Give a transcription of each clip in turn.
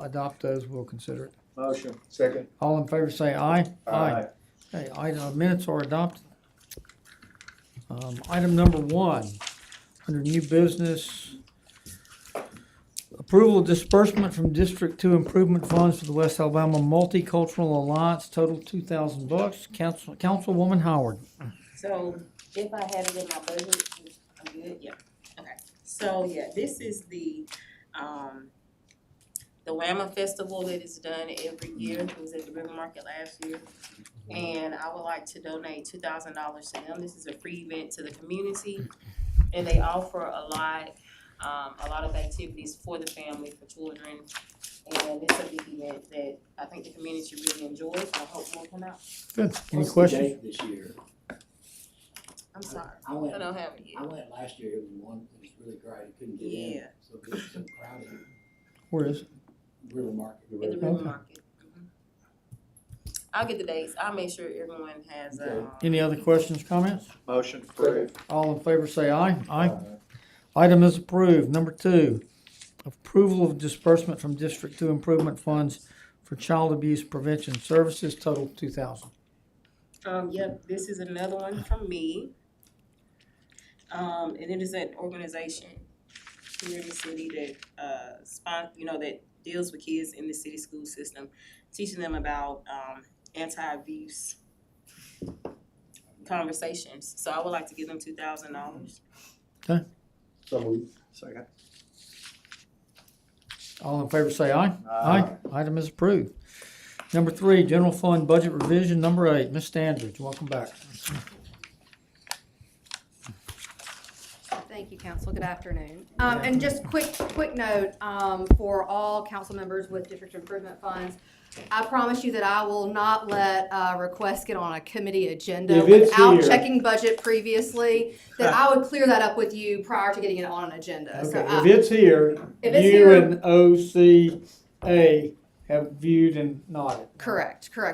adopt those, we'll consider it. Motion. Second. All in favor say aye. Aye. Okay, minutes are adopted. Item number 1, under new business, approval of disbursement from District 2 improvement funds for the West Alabama Multicultural Alliance, total $2,000. Councilwoman Howard. So if I have it in my budget, I'm good, yeah, okay. So, yeah, this is the Whamma Festival that is done every year. It was at the River Market last year. And I would like to donate $2,000 to them. This is a free event to the community. And they offer a lot of activities for the family, for children. And it's a big event that I think the community really enjoys, and I hope more come out. Good. Any What's the questions? date this year? I'm sorry, I went, I don't have it I yet. went last year, it was one, it was really great, I couldn't get in, Yeah. so it was so crowded, Where is it? River Market. At the River Market. I'll get the dates. I'll make sure everyone has, Any other questions, comments? Motion. Approved. All in favor say aye. Item is approved. Number 2, approval of disbursement from District 2 improvement funds for child abuse prevention services, total $2,000. Yep, this is another one from me. And it is an organization here in the city that, that deals with kids in the city school system, teaching them about, anti-abuse conversations. So I would like to give them $2,000. So moved. Second. All in favor say aye. Item is approved. Number 3, general fund budget revision, number 8. Ms. Standridge, welcome back. Thank you, council. Good afternoon. And just quick note, for all council members with district improvement funds, I promise you that I will not let requests get on a committee agenda If it's without here- checking budget previously, that I would clear that up with you prior to getting it on an agenda. So Okay, if it's here, If it's you here- and OCA have viewed and nodded. correct. I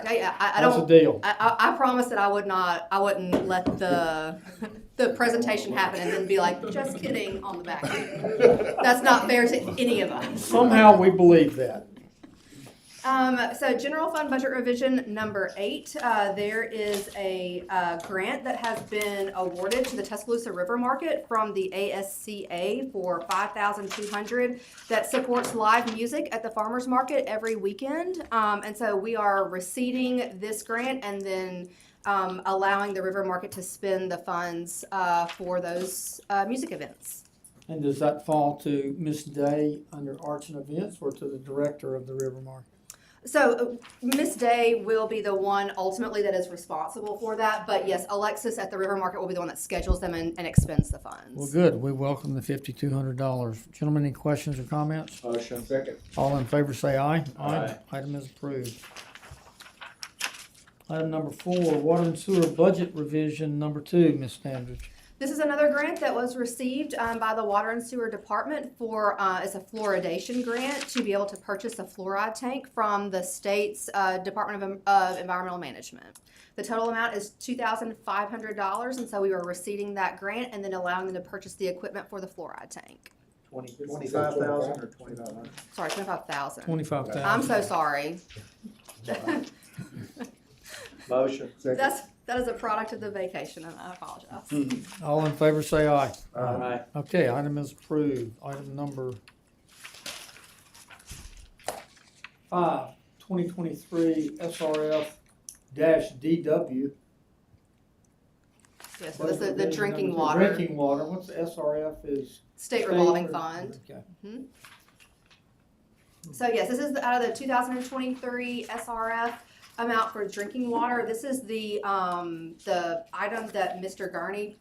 That's a don't. deal. I promise that I wouldn't let the presentation happen and then be like, just kidding on the back end. That's not fair to any of us. Somehow we believe that. So general fund budget revision number 8, there is a grant that has been awarded to the Tuscaloosa River Market from the ASCA for $5,200 that supports live music at the farmers market every weekend. And so we are receiving this grant and then allowing the River Market to spend the funds for those music events. And does that fall to Ms. Day under Arts and Events or to the director of the River Market? So Ms. Day will be the one ultimately that is responsible for that, but yes, Alexis at the River Market will be the one that schedules them and expends the funds. Well, good. We welcome the $5,200. Gentlemen, any questions or comments? Motion. Second. All in favor say aye. Aye. Item is approved. Item number 4, water and sewer budget revision number 2, Ms. Standridge. This is another grant that was received by the Water and Sewer Department for, it's a fluoridation grant to be able to purchase a fluoride tank from the state's Department of Environmental Management. The total amount is $2,500, and so we were receiving that grant and then allowing them to purchase the equipment for the fluoride tank. 25,000 or 2,500? Sorry, $25,000. $25,000. I'm so sorry. Motion. Second. That is a product of the vacation, and I apologize. All in favor say aye. Aye. Okay, item is approved. Item number 5, 2023 SRF-DW. Yes, so this is the drinking Number two, water, Drinking water. What's the SRF is? state revolving fund. Okay. So yes, this is out of the 2023 SRF amount for drinking water. This is the item that Mr. Garney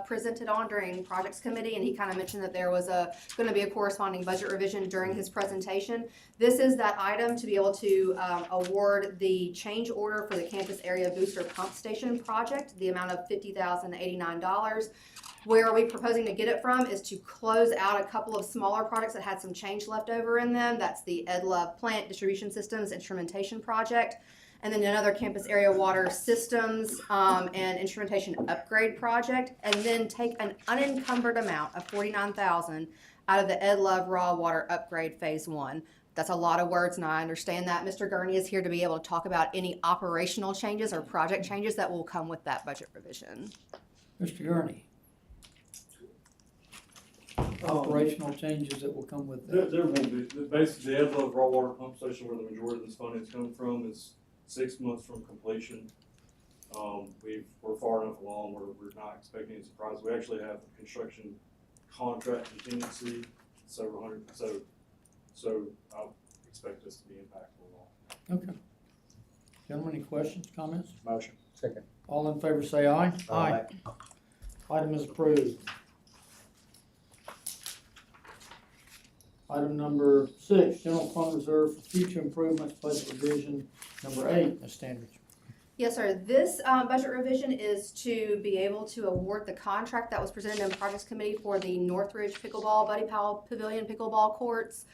presented on during projects committee, and he kind of mentioned that there was going to be a corresponding budget revision during his presentation. This is that item to be able to award the change order for the campus area booster pump station project, the amount of $50,089. Where are we proposing to get it from is to close out a couple of smaller projects that had some change left over in them. That's the Ed Love Plant Distribution Systems Instrumentation Project, and then another campus area water systems and instrumentation upgrade project, and then take an unencumbered amount of $49,000 out of the Ed Love Raw Water Upgrade Phase 1. That's a lot of words, and I understand that. Mr. Gurney is here to be able to talk about any operational changes or project changes that will come with that budget revision. Mr. Gurney. Operational changes that will come with that. There won't be. Basically, the Edlow raw water pump station, where the majority of this funding is coming from, is 6 months from completion. We're far enough along where we're not expecting any surprise. We actually have a construction contract contingency, several hundred, so I expect this to be impactful at all. Okay. Gentlemen, any questions, comments? Motion. Second. All in favor say aye. Item is approved. Item number 6, general fund reserve for future improvements, budget revision. Number 8, Ms. Standridge. Yes, sir. This budget revision is to be able to award the contract that was presented in Projects Committee for the Northridge Pickleball Buddy Powell Pavilion Pickleball Courts.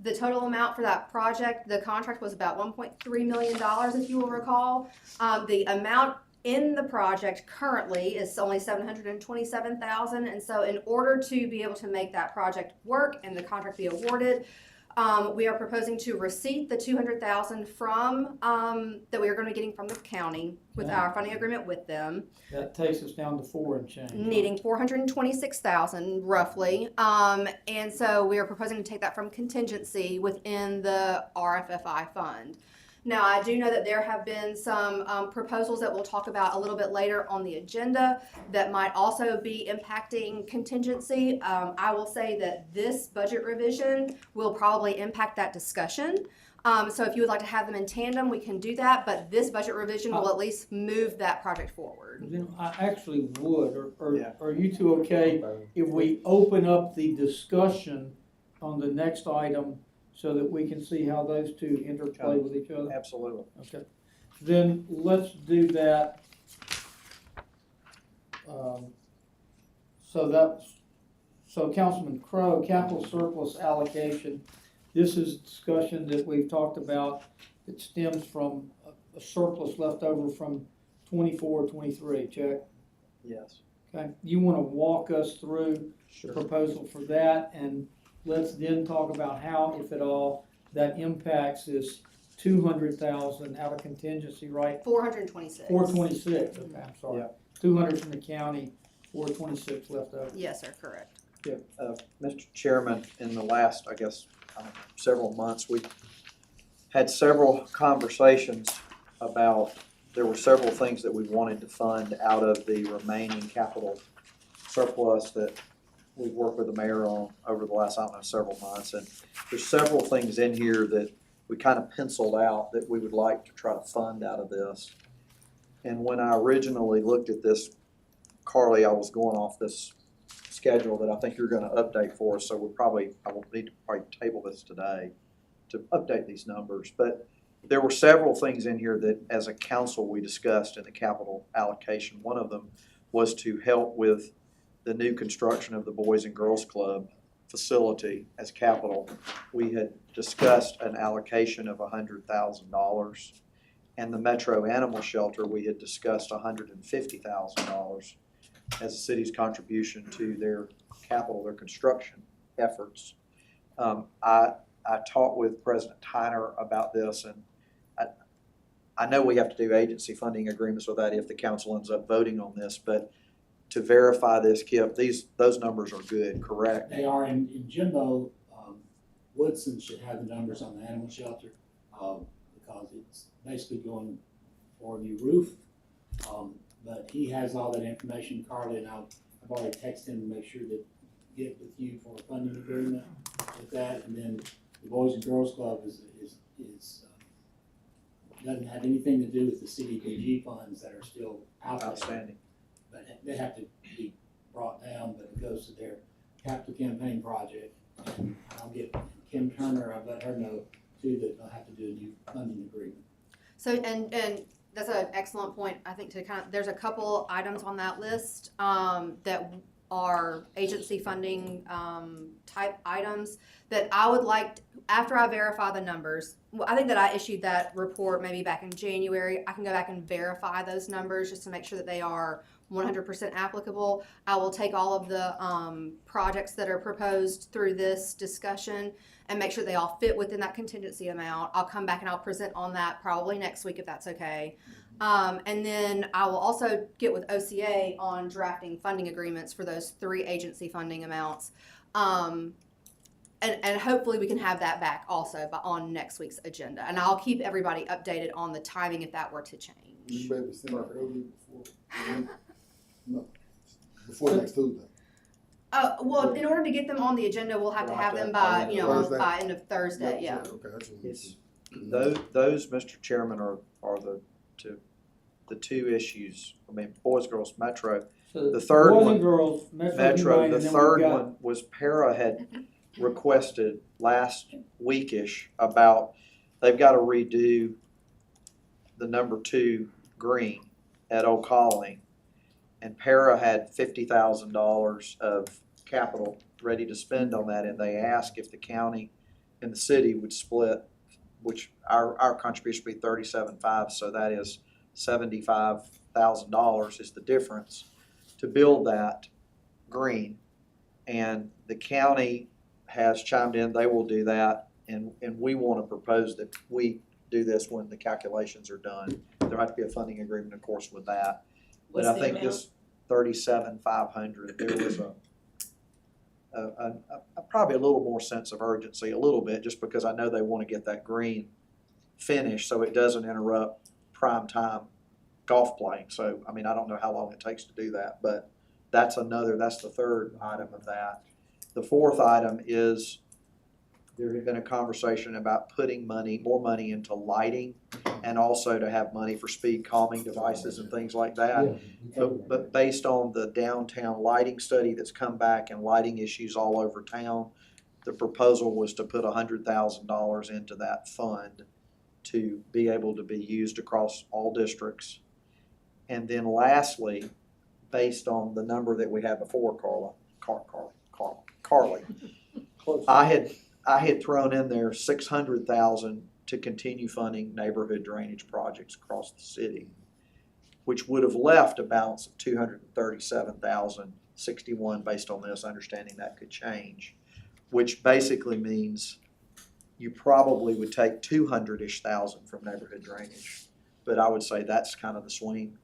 The total amount for that project, the contract was about $1.3 million, if you will recall. The amount in the project currently is only $727,000, and so in order to be able to make that project work and the contract be awarded, we are proposing to receipt the $200,000 from that we are going to be getting from the county with our funding agreement with them, That takes us down to 4 and change. needing $426,000 roughly, and so we are proposing to take that from contingency within the RFFI fund. Now, I do know that there have been some proposals that we'll talk about a little bit later on the agenda that might also be impacting contingency. I will say that this budget revision will probably impact that discussion. So if you would like to have them in tandem, we can do that, but this budget revision will at least move that project forward. You know, I actually would, Yeah. are you two okay if we open up the discussion on the next item so that we can see how those two interplay with each other? Absolutely. Okay, then let's do that. So Councilman Crowe, capital surplus allocation. This is discussion that we've talked about. It stems from a surplus left over from 24-23, check? Yes. Okay, you wanna walk us through the Sure. proposal for that, and let's then talk about how, if at all, that impacts this 200,000 out of contingency, right? 426. 426, okay, I'm sorry. Yeah. 200 from the county, 426 left over. Yes, sir, correct. Mr. Chairman, in the last, I guess, several months, we had several conversations about, there were several things that we wanted to fund out of the remaining capital surplus that we've worked with the mayor on over the last, I don't know, several months. And there's several things in here that we kind of penciled out that we would like to try to fund out of this. And when I originally looked at this, Carly, I was going off this schedule that I think you're gonna update for us, so I will need to probably table this today to update these numbers. But there were several things in here that, as a council, we discussed in the capital allocation. One of them was to help with the new construction of the Boys and Girls Club facility as capital. We had discussed an allocation of $100,000. And the Metro Animal Shelter, we had discussed $150,000 as the city's contribution to their capital, their construction efforts. I talked with President Tyner about this, and I know we have to do agency funding agreements with that if the council ends up voting on this, but to verify this, Kip, those numbers are good, correct? They are in Jimbo, Woodson should have the numbers on the animal shelter, because it's basically going for a new roof. But he has all that information, Carly, and I've already texted him to make sure to get with you for a funding agreement with that. And then the Boys and Girls Club doesn't have anything to do with the CDBG funds that are still out there. Outstanding. But they have to be brought down, but it goes to their capital campaign project. And I'll get Kim Turner, I've let her know too, that they'll have to do a new funding agreement. So, and that's an excellent point. I think there's a couple items on that list that are agency funding type items that I would like, after I verify the numbers. I think that I issued that report maybe back in January. I can go back and verify those numbers just to make sure that they are 100% applicable. I will take all of the projects that are proposed through this discussion and make sure they all fit within that contingency amount. I'll come back and I'll present on that probably next week if that's okay. And then I will also get with OCA on drafting funding agreements for those 3 agency funding amounts. And hopefully we can have that back also on next week's agenda. And I'll keep everybody updated on the timing if that were to change. You better send out early before next Tuesday. Well, in order to get them on the agenda, we'll have to have them by, Thursday? by end of Thursday, yeah. Okay, that's what It's, those, Mr. Chairman, are the two issues. I mean, boys, girls, Metro. So The third boys one- and girls, Metro, Metro, Humane, the and then we've third got- one was Para had requested last weekish about, they've got to redo the number 2 green at Old Colony. And Para had $50,000 of capital ready to spend on that, and they asked if the county and the city would split, which our contribution would be $37,500, so that is $75,000 is the difference to build that green. And the county has chimed in, they will do that, and we want to propose that we do this when the calculations are done. There'll have to be a funding agreement, of course, with that. But What's I the think amount? this $37,500, there was a probably a little more sense of urgency, a little bit, just because I know they want to get that green finished so it doesn't interrupt prime time golf playing. So, I mean, I don't know how long it takes to do that, but that's the third item of that. The fourth item is there had been a conversation about putting more money into lighting and also to have money for speed calming devices and things like that. But based on the downtown lighting study that's come back and lighting issues all over town, the proposal was to put $100,000 into that fund to be able to be used across all districts. And then lastly, based on the number that we had before, Carly, I had thrown in there $600,000 to continue funding neighborhood drainage projects across the city, which would have left a balance of $237,061 based on this, understanding that could change, which basically means you probably would take 200-ish thousand from neighborhood drainage. But I would say that's kind of the swing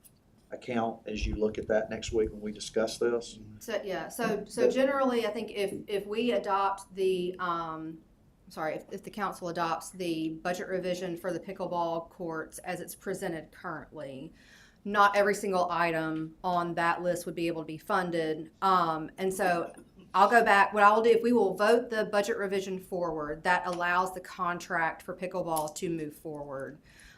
account as you look at that next week when we discuss this. So, yeah, so generally, I think if we adopt the, if the council adopts the budget revision for the pickleball courts as it's presented currently, not every single item on that list would be able to be funded. And so I'll go back, what I will do, if we will vote the budget revision forward, that allows the contract for pickleball to move forward.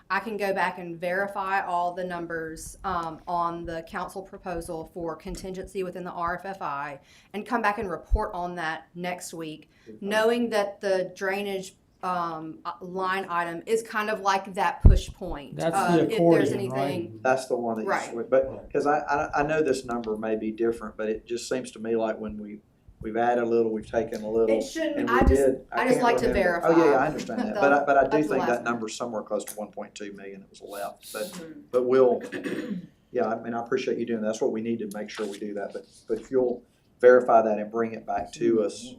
I can go back and verify all the numbers on the council proposal for contingency within the RFFI and come back and report on that next week, knowing that the drainage line item is kind of like that push point. That's the if there's accordion, anything, That's the one that you Right. switch, but, because I know this number may be different, but it just seems to me like when we've added a little, we've taken a little. it shouldn't, And I we just did. I just can't like to remember. verify. Oh, yeah, I understand that, but I do That's the think last that one. number's somewhere close to 1.2 million that was left, Mhm. but we'll, yeah, I mean, I appreciate you doing that, that's what we need to make sure we do that, but if you'll verify that and bring it back to us,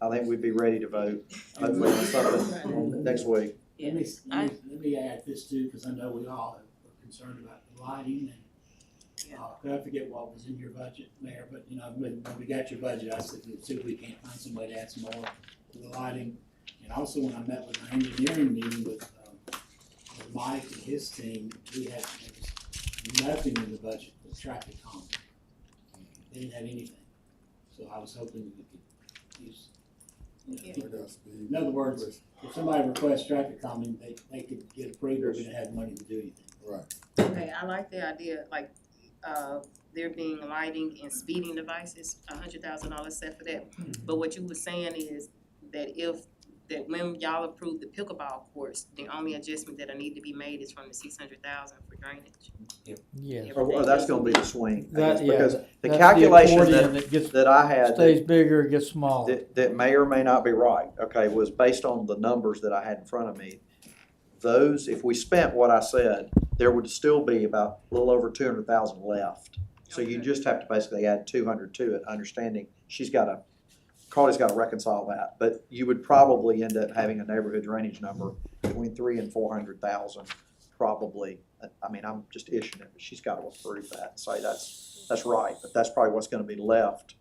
I think we'd be ready to vote, hopefully on something next week. Let me add this too, because I know we all are concerned about the lighting and, I forget what was in your budget, Mayor, but when we got your budget, I said, let's see if we can't find somebody to add some more to the lighting. And also when I met with my engineering meeting with Mike and his team, there was nothing in the budget for traffic calming. They didn't have anything. So I was hoping we could use, in other words, if somebody requests traffic calming, they could get approved, but didn't have money to do anything. Right. Okay, I like the idea, like, there being lighting and speeding devices, $100,000 set for that. But what you were saying is that when y'all approve the pickleball courts, the only adjustment that need to be made is from the $600,000 for drainage. Yeah. Oh, that's gonna be the swing, I guess, That, yeah, because that's the calculation accordion that gets, that I had. stays bigger, gets smaller. That may or may not be right, okay, was based on the numbers that I had in front of me. Those, if we spent what I said, there would still be about a little over 200,000 left. So you Okay. just have to basically add 200 to it, understanding she's got Carly's gotta reconcile that, but you would probably end up having a neighborhood drainage number between 300,000 and 400,000, probably. I mean, I'm just issuing it, but she's gotta approve that and say that's right, but that's probably what's gonna be left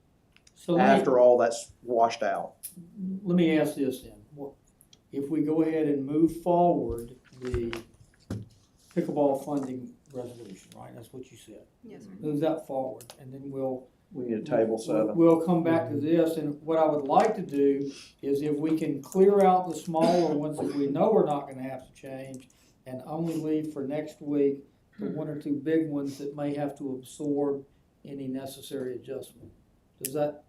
So let after all that's washed out. me ask this then. If we go ahead and move forward the pickleball funding resolution, right? That's what you said. Yes, sir. Move that forward, and then We need a table 7. We'll come back to this, and what I would like to do is if we can clear out the smaller ones that we know we're not gonna have to change, and only leave for next week the 1 or 2 big ones that may have to absorb any necessary adjustment. Does that,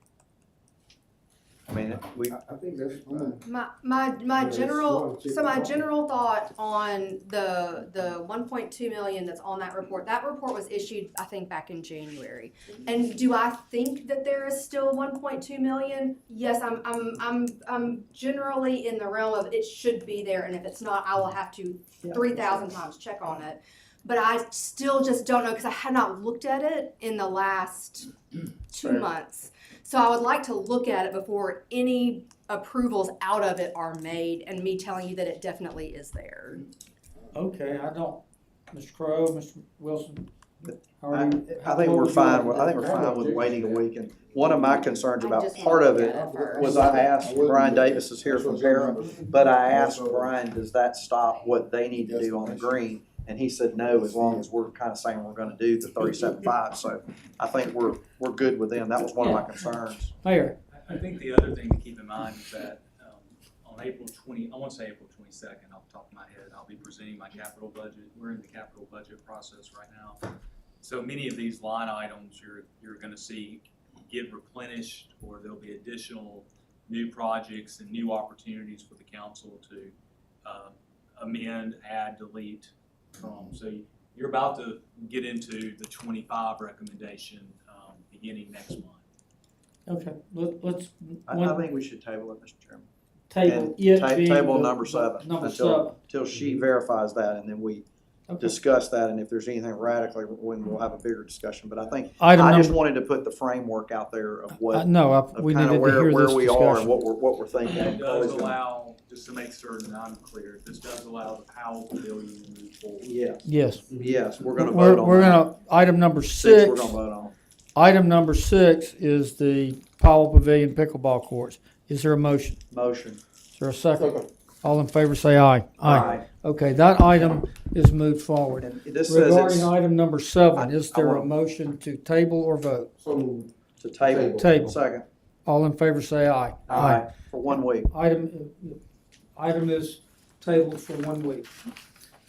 I mean, I think that's fine. My it's general, one, two, so my one. general thought on the 1.2 million that's on that report was issued, I think, back in January. And do I think that there is still 1.2 million? Yes, I'm generally in the realm of it should be there, and if it's not, I will have to 3,000 times check on it. But I still just don't know, because I have not looked at it in the last 2 Fair. months. So I would like to look at it before any approvals out of it are made, and me telling you that it definitely is there. okay, I don't, Mr. Crowe, Mr. Wilson? How are you? I think we're fine with waiting a week. And one of my concerns I about just part wanna of look it at it first. was I asked, Brian Davis is here from Para, but I asked Brian, does that stop what they need to do on the green? And he said no, as long as we're kind of saying we're gonna do the 37.5. So I think we're good with them. That was one of my concerns. Mayor, I think the other thing to keep in mind is that on April 20, I want to say April 22nd, off the top of my head, I'll be presenting my capital budget. We're in the capital budget process right now. So many of these line items you're going to see get replenished, or there'll be additional new projects and new opportunities for the council to amend, add, delete. So you're about to get into the 25 recommendation beginning next month. okay, let's, I think we should table it, Mr. Chairman. table And it being table the- number 7 Number 7, until she verifies that, and then we okay. discuss that, and if there's anything radically, we'll have a bigger discussion. But I think, Item I just number, wanted to put the framework out there of what, no, of we kind needed of to hear where this we are and discussion. what we're thinking. And it And does Carly's gonna- allow, just to make certain I'm clear, this does allow the Powell Pavilion to move forward. Yes, Yes, we're gonna we're vote on we're that. gonna, item number 6 6. we're gonna vote on. Item number 6 is the Powell Pavilion pickleball courts. Is there a motion? Motion. Is there a second? All in favor say aye. Aye. Okay, that item is moved forward. And this says Regarding it's item number 7, is I there a want- motion to table or vote? So, to table. Table. Second. All in favor say aye. For 1 week. Item is tabled for 1 week.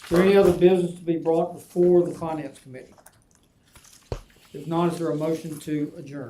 Is there any other business to be brought before the finance committee? If not, is there a motion to adjourn?